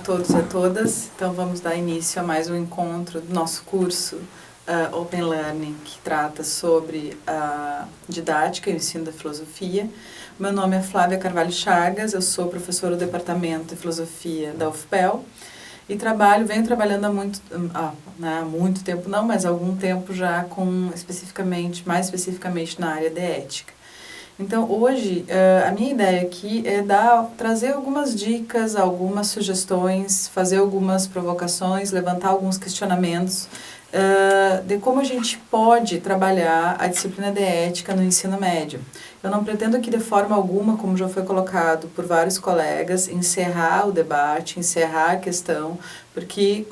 todos e a todas. Então vamos dar início a mais um encontro do nosso curso Open Learning, que trata sobre a didática e o ensino da filosofia. Meu nome é Flávia Carvalho Chagas, eu sou professora do Departamento de Filosofia da UFPEL e venho trabalhando há muito tempo não, mas há algum tempo já mais especificamente na área de ética. Então, hoje, a minha ideia aqui é trazer algumas dicas, algumas sugestões, fazer algumas provocações, levantar alguns questionamentos de como a gente pode trabalhar a disciplina de ética no ensino médio. Eu não pretendo aqui de forma alguma, como já foi colocado por vários colegas, encerrar o debate, encerrar a questão, porque,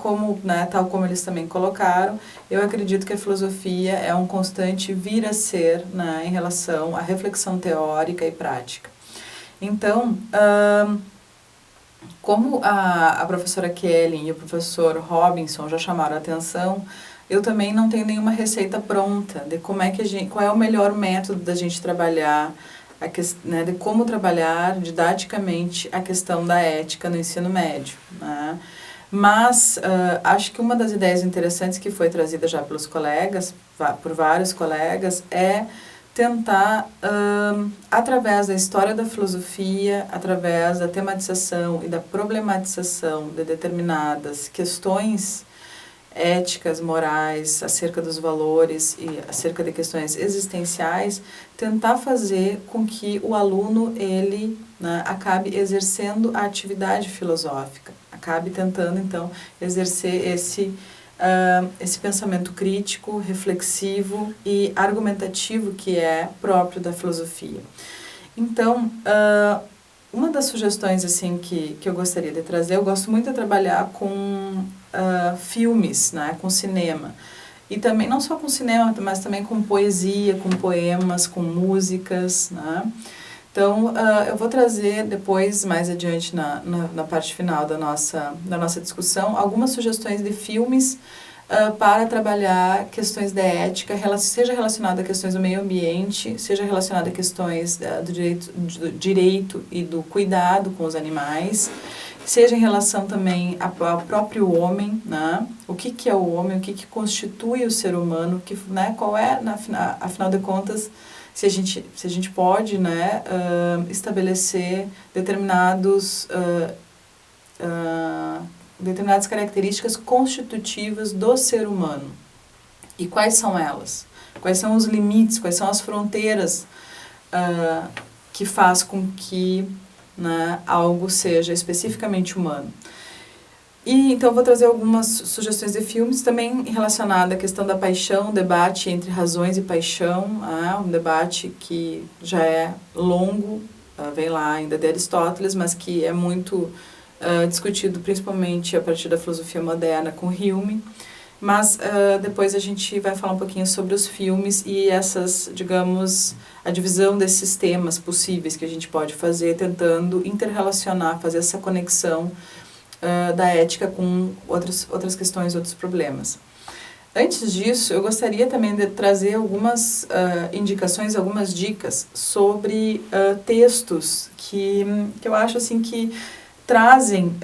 tal como eles também colocaram, eu acredito que a filosofia é um constante vir a ser, em relação à reflexão teórica e prática. Então, como a professora Kelly e o professor Robinson já chamaram a atenção, eu também não tenho nenhuma receita pronta de qual é o melhor método da gente trabalhar, de como trabalhar didaticamente a questão da ética no ensino médio, né? Mas acho que uma das ideias interessantes que foi trazida já pelos colegas, por vários colegas, é tentar, através da história da filosofia, através da tematização e da problematização de determinadas questões éticas, morais, acerca dos valores e acerca de questões existenciais, tentar fazer com que o aluno, ele acabe exercendo a atividade filosófica, acabe tentando, então, exercer esse pensamento crítico, reflexivo e argumentativo que é próprio da filosofia. Então, uma das sugestões assim, que eu gostaria de trazer, eu gosto muito de trabalhar com filmes, com cinema. E também, não só com cinema, mas também com poesia, com poemas, com músicas, Então, eu vou trazer depois, mais adiante, na parte final da nossa discussão, algumas sugestões de filmes para trabalhar questões da ética, seja relacionada a questões do meio ambiente, seja relacionada a questões do direito e do cuidado com os animais, seja em relação também ao próprio homem, o que é o homem, o que constitui o ser humano, qual é, afinal de contas, se a gente pode estabelecer determinadas características constitutivas do ser humano. E quais são elas? Quais são os limites, quais são as fronteiras que faz com que algo seja especificamente humano. E então eu vou trazer algumas sugestões de filmes também relacionadas à questão da paixão, o debate entre razões e paixão, um debate que já é longo, vem lá ainda de Aristóteles, mas que é muito discutido principalmente a partir da filosofia moderna com Hume. Mas depois a gente vai falar um pouquinho sobre os filmes e a divisão desses temas possíveis que a gente pode fazer, tentando interrelacionar, fazer essa conexão da ética com outras questões, outros problemas. Antes disso, eu gostaria também de trazer algumas indicações, algumas dicas sobre textos que eu acho assim que trazem,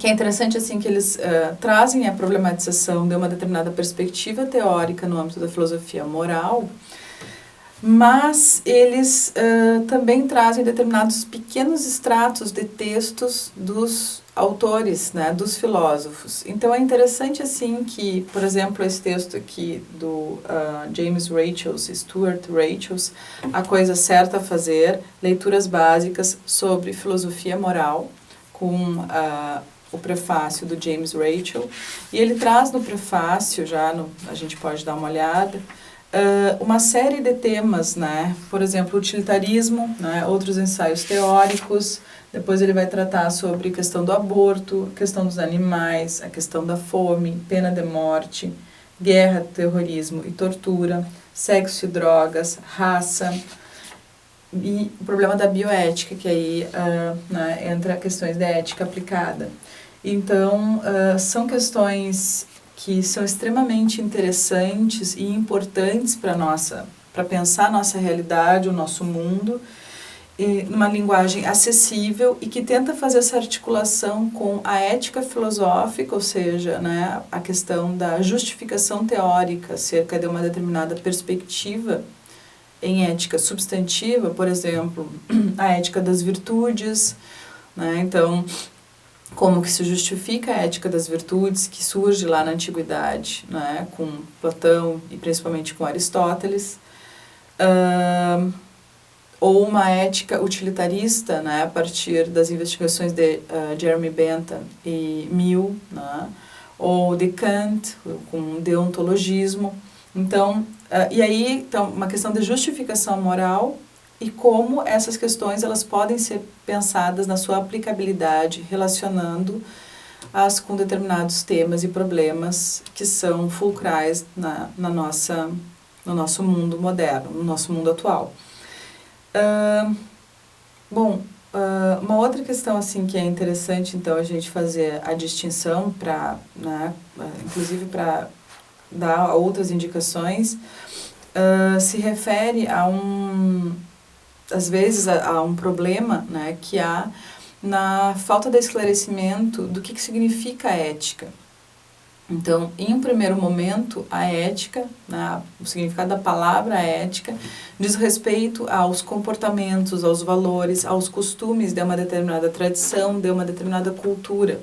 que é interessante assim que eles trazem a problematização de uma determinada perspectiva teórica no âmbito da filosofia moral, mas eles também trazem determinados pequenos extratos de textos dos autores, dos filósofos. Então é interessante assim que, por exemplo, esse texto aqui do Stuart Rachels, A Coisa Certa a Fazer, Leituras Básicas sobre Filosofia Moral, com o prefácio do James Rachel, e ele traz no prefácio, a gente pode dar uma olhada, uma série de temas, por exemplo, utilitarismo, outros ensaios teóricos, depois ele vai tratar sobre a questão do aborto, a questão dos animais, a questão da fome, pena de morte, guerra, terrorismo e tortura, sexo e drogas, raça, e o problema da bioética, que aí entra questões de ética aplicada. Então, são questões que são extremamente interessantes e importantes para pensar a nossa realidade, o nosso mundo, numa linguagem acessível e que tenta fazer essa articulação com a ética filosófica, ou seja, né, a questão da justificação teórica acerca de uma determinada perspectiva em ética substantiva, por exemplo, a ética das virtudes, né, então, como que se justifica a ética das virtudes que surge lá na antiguidade, né, com Platão e principalmente com Aristóteles, ou uma ética utilitarista, né, a partir das investigações de Jeremy Bentham e Mill, né, ou de Kant, com deontologismo. Então, e aí, então, uma questão de justificação moral e como essas questões elas podem ser pensadas na sua aplicabilidade, relacionando-as com determinados temas e problemas que são fulcrais no nosso mundo moderno, no nosso mundo atual. Uma outra questão assim que é interessante então a gente fazer a distinção para, né, inclusive para dar outras indicações, se refere às vezes a um problema, né, que há na falta de esclarecimento do que significa ética. Então, em um primeiro momento, a ética, né, o significado da palavra ética, diz respeito aos comportamentos, aos valores, aos costumes de uma determinada tradição, de uma determinada cultura.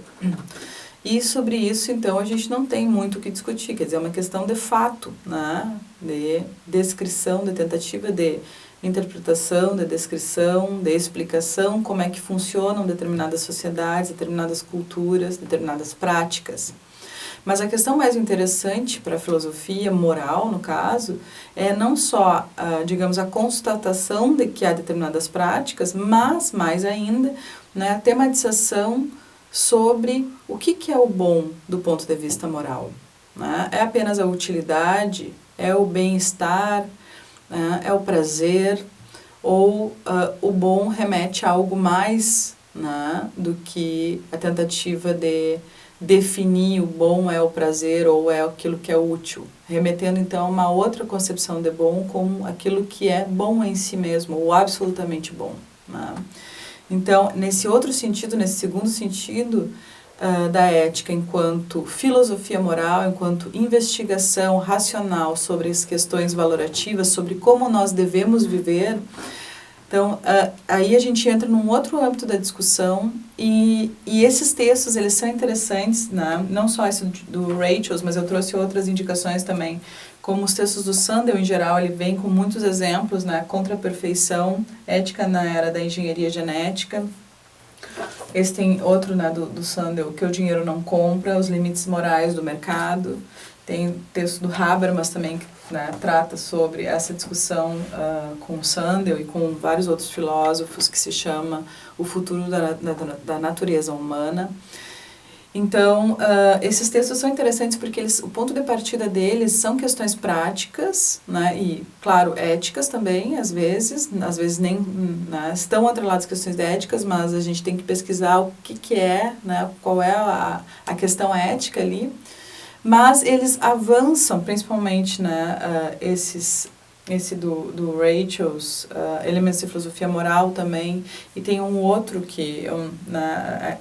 E sobre isso, então, a gente não tem muito o que discutir, quer dizer, é uma questão de fato, né, de descrição, de tentativa de interpretação, de descrição, de explicação, como é que funcionam determinadas sociedades, determinadas culturas, determinadas práticas. Mas a questão mais interessante para a filosofia moral, no caso, é não só, digamos, a constatação de que há determinadas práticas, mas, mais ainda, né, a tematização sobre o que é o bom do ponto de vista moral. Né? É apenas a utilidade, é o bem-estar, né, é o prazer, ou o bom remete a algo mais, né, do que a tentativa de definir o bom é o prazer ou é aquilo que é útil, remetendo então a uma outra concepção de bom como aquilo que é bom em si mesmo, ou absolutamente bom. Né? Então, nesse outro sentido, nesse segundo sentido da ética enquanto filosofia moral, enquanto investigação racional sobre as questões valorativas, sobre como nós devemos viver, então, aí a gente entra num outro âmbito da discussão e esses textos, eles são interessantes, né? Não só esse do Rachels, mas eu trouxe outras indicações também, como os textos do Sandel em geral, ele vem com muitos exemplos, né? Contra a perfeição, ética na era da engenharia genética. Esse tem outro, né, do Sandel, que o dinheiro não compra, os limites morais do mercado. Tem o texto do Habermas também, que, né, trata sobre essa discussão com o Sandel e com vários outros filósofos, que se chama O Futuro da Natureza Humana. Então, esses textos são interessantes porque o ponto de partida deles são questões práticas, né, e, claro, éticas também, às vezes nem, né, estão atreladas questões de éticas, mas a gente tem que pesquisar o que é, né, qual é a questão ética ali. Mas eles avançam, principalmente, né, esse do Rachels, Elementos de Filosofia Moral também, e tem um outro que eu, né,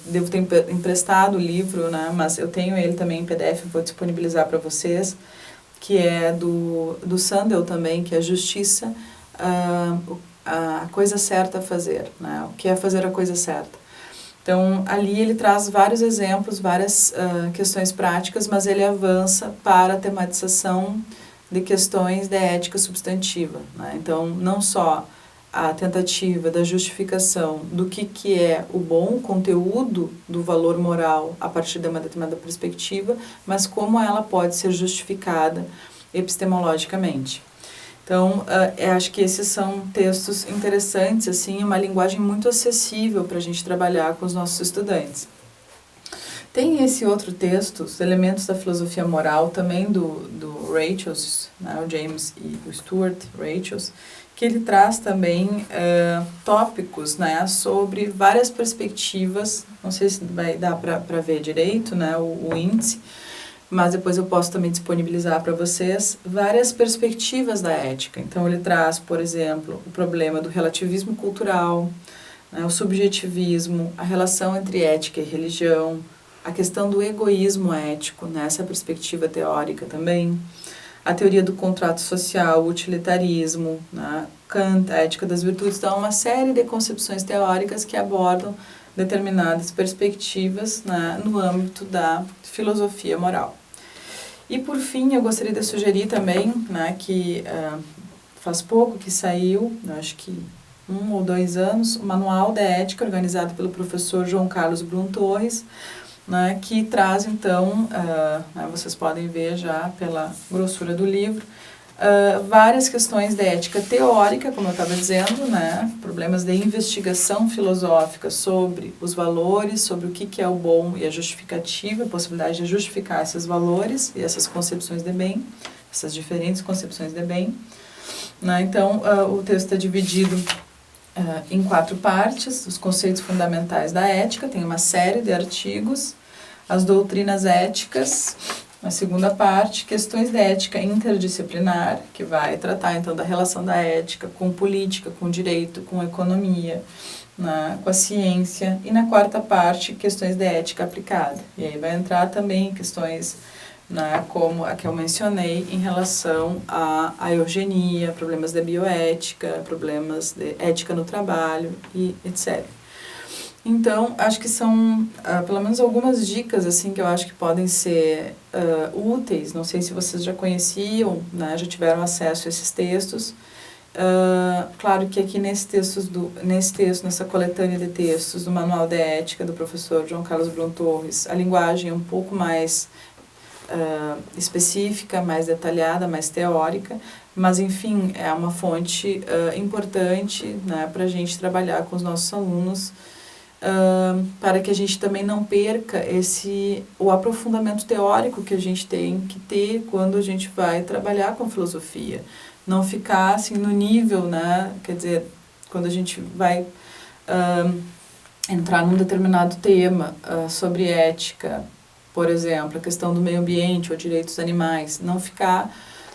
devo ter emprestado o livro, né, mas eu tenho ele também em PDF, vou disponibilizar para vocês, que é do Sandel também, que é a Justiça, a coisa certa a fazer, né, o que é fazer a coisa certa. Então, ali ele traz vários exemplos, várias questões práticas, mas ele avança para a tematização de questões de ética substantiva. Né? Então, não só a tentativa da justificação do que é o bom conteúdo do valor moral a partir de uma determinada perspectiva, mas como ela pode ser justificada epistemologicamente. Então, acho que esses são textos interessantes, assim, uma linguagem muito acessível para a gente trabalhar com os nossos estudantes. Tem esse outro texto, Os Elementos da Filosofia Moral, também do Rachels, né, o James e o Stuart Rachels, que ele traz também tópicos, né, sobre várias perspectivas, não sei se vai dar para ver direito, né, o índice, mas depois eu posso também disponibilizar para vocês várias perspectivas da ética. Então ele traz, por exemplo, o problema do relativismo cultural, né, o subjetivismo, a relação entre ética e religião, a questão do egoísmo ético, nessa perspectiva teórica também, a teoria do contrato social, o utilitarismo, né, Kant, a ética das virtudes. Então, uma série de concepções teóricas que abordam determinadas perspectivas, né, no âmbito da filosofia moral. E, por fim, eu gostaria de sugerir também, né, que faz pouco que saiu, acho que 1 ou 2 anos, o Manual da Ética, organizado pelo professor João Carlos Brum Torres, né, que traz, então, vocês podem ver já pela grossura do livro, várias questões de ética teórica, como eu estava dizendo, né, problemas de investigação filosófica sobre os valores, sobre o que é o bom e a justificativa, a possibilidade de justificar esses valores e essas concepções de bem, essas diferentes concepções de bem. Né, então, o texto está dividido em 4 partes: os conceitos fundamentais da ética, tem uma série de artigos, as doutrinas éticas, na segunda parte, questões de ética interdisciplinar, que vai tratar então da relação da ética com política, com direito, com economia, né, com a ciência, e na quarta parte, questões de ética aplicada. E aí vai entrar também questões, né, como a que eu mencionei, em relação à eugenia, problemas de bioética, problemas de ética no trabalho e etc. Então, acho que são pelo menos algumas dicas assim, que eu acho que podem ser úteis. Não sei se vocês já conheciam, né, já tiveram acesso a esses textos. Claro que aqui nesse texto, nessa coletânea de textos do Manual de Ética do professor João Carlos Brum Torres, a linguagem é um pouco mais específica, mais detalhada, mais teórica, mas enfim, é uma fonte importante, né, para a gente trabalhar com os nossos alunos, para que a gente também não perca o aprofundamento teórico que a gente tem que ter quando a gente vai trabalhar com filosofia. Não ficar assim no nível, né, quer dizer, quando a gente vai entrar num determinado tema sobre ética, por exemplo, a questão do meio ambiente ou direitos dos animais, não ficar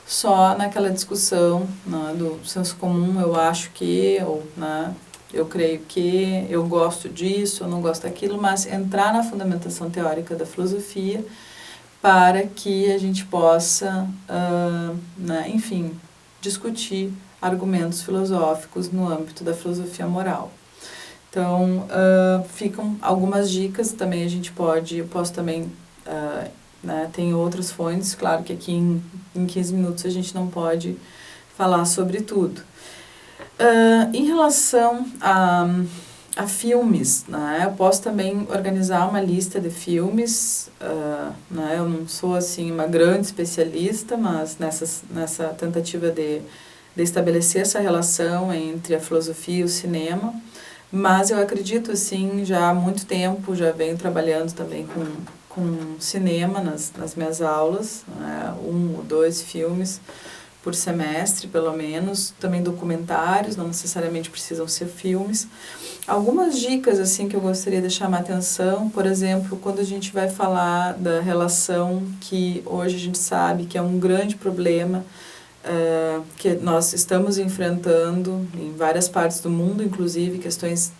só naquela discussão, né, do senso comum, eu acho que, ou, né, eu creio que, eu gosto disso, eu não gosto daquilo, mas entrar na fundamentação teórica da filosofia para que a gente possa, né, enfim, discutir argumentos filosóficos no âmbito da filosofia moral. Então, ficam algumas dicas, também eu posso também, né, tem outras fontes, claro que aqui em 15 minutos a gente não pode falar sobre tudo. Em relação a filmes, né, eu posso também organizar uma lista de filmes, né, eu não sou assim uma grande especialista, mas nessa tentativa de estabelecer essa relação entre a filosofia e o cinema, mas eu acredito assim, já há muito tempo, já venho trabalhando também com cinema nas minhas aulas, né, 1 ou 2 filmes por semestre, pelo menos, também documentários, não necessariamente precisam ser filmes. Algumas dicas assim que eu gostaria de chamar a atenção, por exemplo, quando a gente vai falar da relação que hoje a gente sabe que é um grande problema, que nós estamos enfrentando em várias partes do mundo, inclusive questões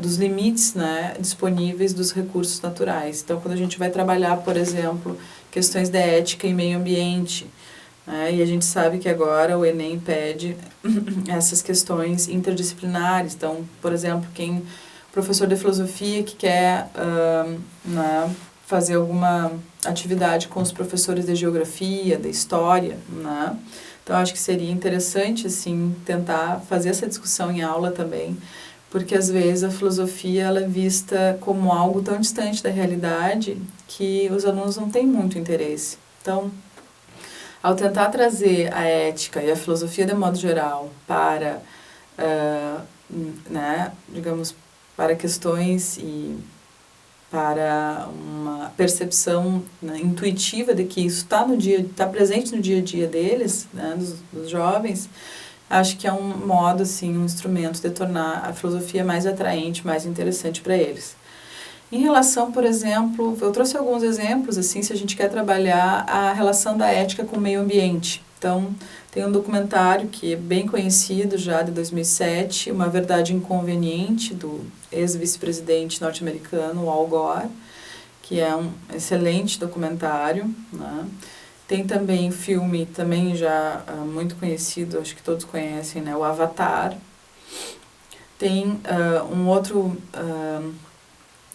dos limites, né, disponíveis dos recursos naturais. Então, quando a gente vai trabalhar, por exemplo, questões de ética e meio ambiente, e a gente sabe que agora o Enem pede essas questões interdisciplinares. Então, por exemplo, professor de filosofia que quer né, fazer alguma atividade com os professores de geografia, de história, né? Então, acho que seria interessante, assim, tentar fazer essa discussão em aula também, porque às vezes a filosofia ela é vista como algo tão distante da realidade que os alunos não têm muito interesse. Então, ao tentar trazer a ética e a filosofia de modo geral para, né, digamos, para questões e para uma percepção, né, intuitiva de que isso está presente no dia a dia deles, né, dos jovens, acho que é um modo, assim, um instrumento de tornar a filosofia mais atraente, mais interessante para eles. Em relação, por exemplo, eu trouxe alguns exemplos, assim, se a gente quer trabalhar a relação da ética com o meio ambiente. Então, tem um documentário que é bem conhecido já, de 2007, Uma Verdade Inconveniente, do ex-vice-presidente norte-americano, Al Gore, que é um excelente documentário, né? Tem também filme, também já muito conhecido, acho que todos conhecem, né? O Avatar. Tem um outro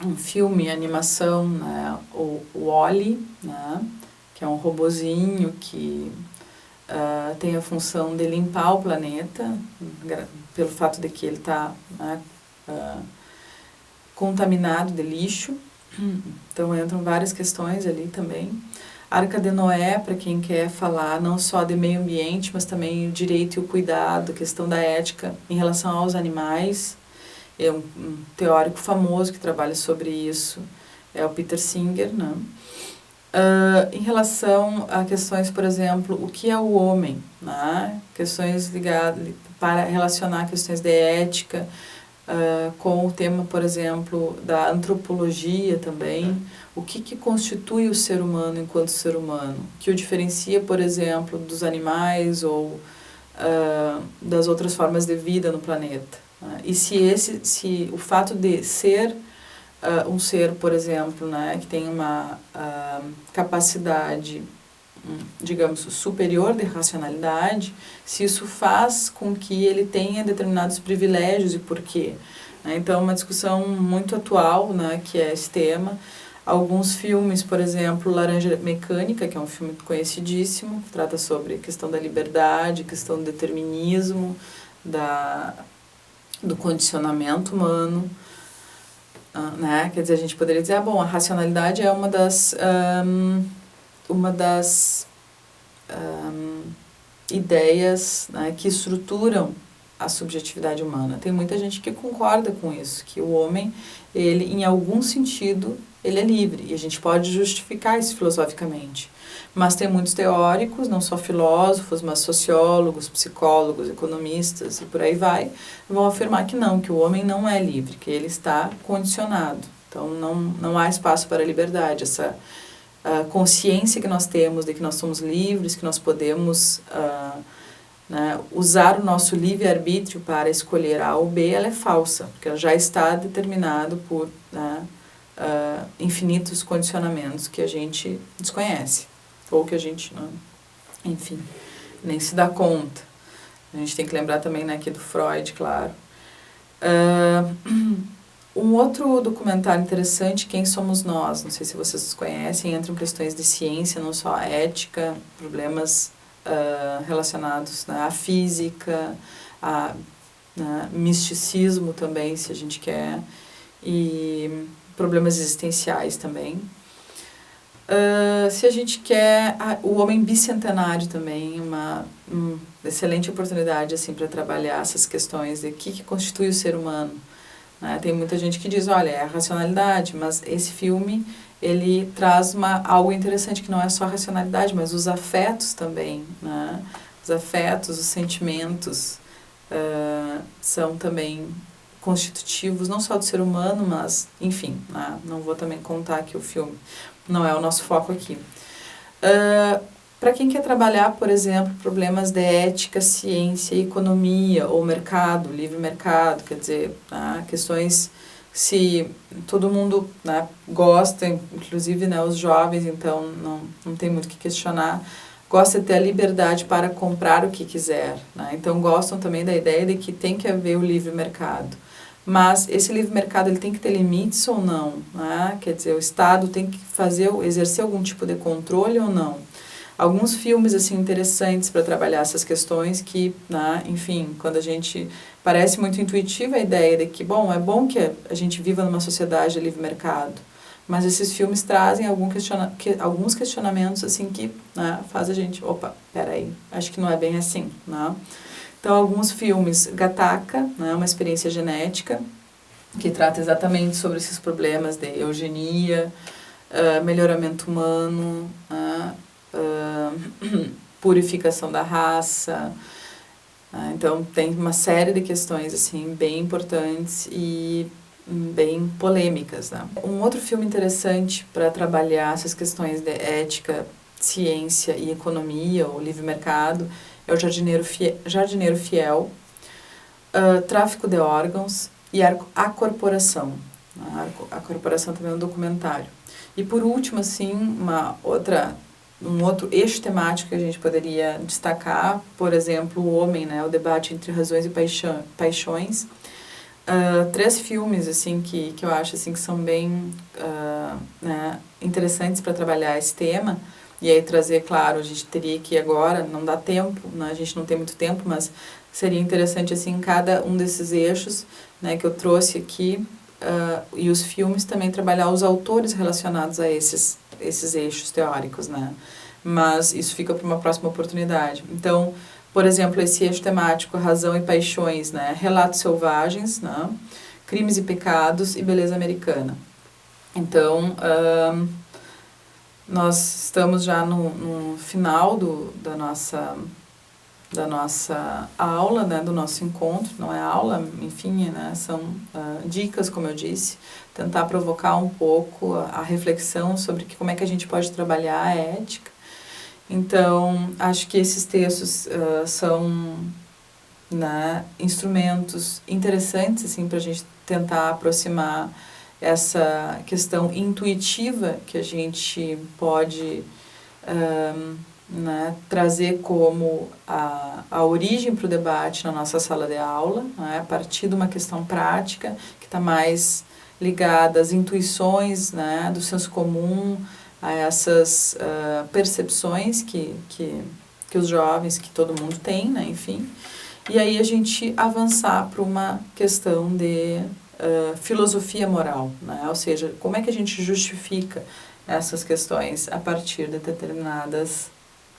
um filme, animação, né? O Wall-E, né? Que é um robozinho que tem a função de limpar o planeta, pelo fato de que ele está, né, contaminado de lixo. Então entram várias questões ali também. Arca de Noé, para quem quer falar não só de meio ambiente, mas também o direito e o cuidado, questão da ética em relação aos animais. É um teórico famoso que trabalha sobre isso, é o Peter Singer, né? Em relação a questões, por exemplo, o que é o homem, né? Questões ligadas para relacionar questões de ética com o tema, por exemplo, da antropologia também. O que constitui o ser humano enquanto ser humano? Que o diferencia, por exemplo, dos animais ou das outras formas de vida no planeta? Né? E se o fato de ser um ser, por exemplo, né, que tem uma capacidade, digamos, superior de racionalidade, se isso faz com que ele tenha determinados privilégios e por quê. Né? Então, uma discussão muito atual, né, que é esse tema. Alguns filmes, por exemplo, Laranja Mecânica, que é um filme conhecidíssimo, que trata sobre a questão da liberdade, questão do determinismo, do condicionamento humano. Né? Quer dizer, a gente poderia dizer, bom, a racionalidade é uma das ideias, né, que estruturam a subjetividade humana. Tem muita gente que concorda com isso, que o homem, ele, em algum sentido, ele é livre, e a gente pode justificar isso filosoficamente. Mas tem muitos teóricos, não só filósofos, mas sociólogos, psicólogos, economistas e por aí vai, vão afirmar que não, que o homem não é livre, que ele está condicionado. Então não há espaço para a liberdade, essa consciência que nós temos de que nós somos livres, que nós podemos né, usar o nosso livre-arbítrio para escolher A ou B, ela é falsa, porque ela já está determinado por né, infinitos condicionamentos que a gente desconhece, ou que a gente, não, enfim, nem se dá conta. A gente tem que lembrar também, né, aqui do Freud, claro. Um outro documentário interessante, Quem Somos Nós, não sei se vocês conhecem, entram questões de ciência, não só a ética, problemas relacionados, né, à física, a misticismo também, se a gente quer, e problemas existenciais também. Se a gente quer, o Homem Bicentenário também, uma excelente oportunidade assim, para trabalhar essas questões de o que constitui o ser humano. Né? Tem muita gente que diz, olha, é a racionalidade, mas esse filme, ele traz algo interessante, que não é só a racionalidade, mas os afetos também. Né? Os afetos, os sentimentos são também constitutivos, não só do ser humano, mas, enfim, né? Não vou também contar aqui o filme, não é o nosso foco aqui. Para quem quer trabalhar, por exemplo, problemas de ética, ciência, economia ou mercado, livre mercado, quer dizer, questões se todo mundo né, gosta, inclusive né, os jovens, então não tem muito o que questionar, gosta de ter a liberdade para comprar o que quiser. Né? Então gostam também da ideia de que tem que haver o livre mercado. Mas esse livre mercado ele tem que ter limites ou não? Né? Quer dizer, o Estado tem que exercer algum tipo de controle ou não? Alguns filmes assim interessantes para trabalhar essas questões que, né, enfim, quando a gente parece muito intuitiva a ideia de que, bom, é bom que a gente viva numa sociedade de livre mercado, mas esses filmes trazem alguns questionamentos assim que né, faz a gente, opa, peraí, acho que não é bem assim, né? Então, alguns filmes, Gattaca, né, uma experiência genética, que trata exatamente sobre esses problemas de eugenia, melhoramento humano, purificação da raça. Então, tem uma série de questões assim, bem importantes e bem polêmicas, né? Um outro filme interessante para trabalhar essas questões de ética, ciência e economia, ou livre mercado, é o Jardineiro Fiel, Tráfico de Órgãos e A Corporação. A Corporação também é um documentário. E por último, assim, um outro eixo temático que a gente poderia destacar, por exemplo, o homem, né, o debate entre razões e paixões. 3 filmes assim que eu acho assim que são bem né, interessantes para trabalhar esse tema, e aí trazer, claro, a gente teria que agora, não dá tempo, né, a gente não tem muito tempo, mas seria interessante assim cada um desses eixos, né, que eu trouxe aqui, e os filmes também trabalhar os autores relacionados a esses eixos teóricos, né, mas isso fica para uma próxima oportunidade. Então, por exemplo, esse eixo temático, razão e paixões, né? Relatos selvagens, né? Crimes e pecados e beleza americana. Então, nós estamos já no final da nossa aula, né? Do nosso encontro. Não é aula, enfim, né? São dicas, como eu disse, tentar provocar um pouco a reflexão sobre como é que a gente pode trabalhar a ética. Então, acho que esses textos são, né, instrumentos interessantes assim, para a gente tentar aproximar essa questão intuitiva que a gente pode né, trazer como a origem para o debate na nossa sala de aula, né, a partir de uma questão prática que está mais ligada às intuições, né, do senso comum, a essas percepções que os jovens, que todo mundo tem, né, enfim. E aí a gente avançar para uma questão de filosofia moral, né, ou seja, como é que a gente justifica essas questões a partir de determinadas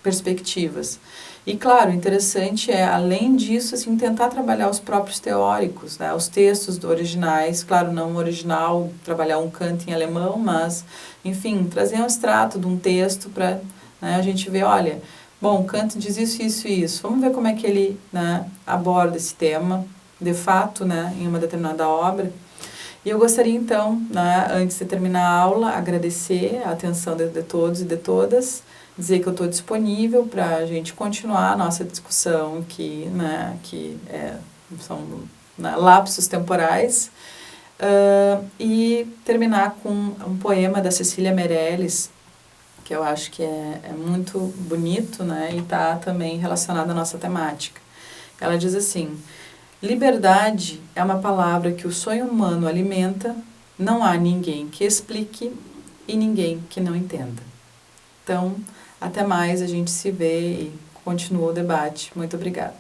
perspectivas. E claro, interessante é, além disso, assim, tentar trabalhar os próprios teóricos, né, os textos originais, claro, não o original, trabalhar um Kant em alemão, mas, enfim, trazer um extrato de um texto para, né, a gente ver, olha, bom, Kant diz isso, isso e isso, vamos ver como é que ele, né, aborda esse tema, de fato, né, em uma determinada obra. E eu gostaria então, né, antes de terminar a aula, agradecer a atenção de todos e de todas, dizer que eu estou disponível para a gente continuar a nossa discussão, né, são, né, lapsos temporais, e terminar com um poema da Cecília Meirelles, que eu acho que é muito bonito, né, e está também relacionado à nossa temática. Ela diz assim: liberdade é uma palavra que o sonho humano alimenta, não há ninguém que explique e ninguém que não entenda. Então, até mais, a gente se vê e continua o debate. Muito obrigada.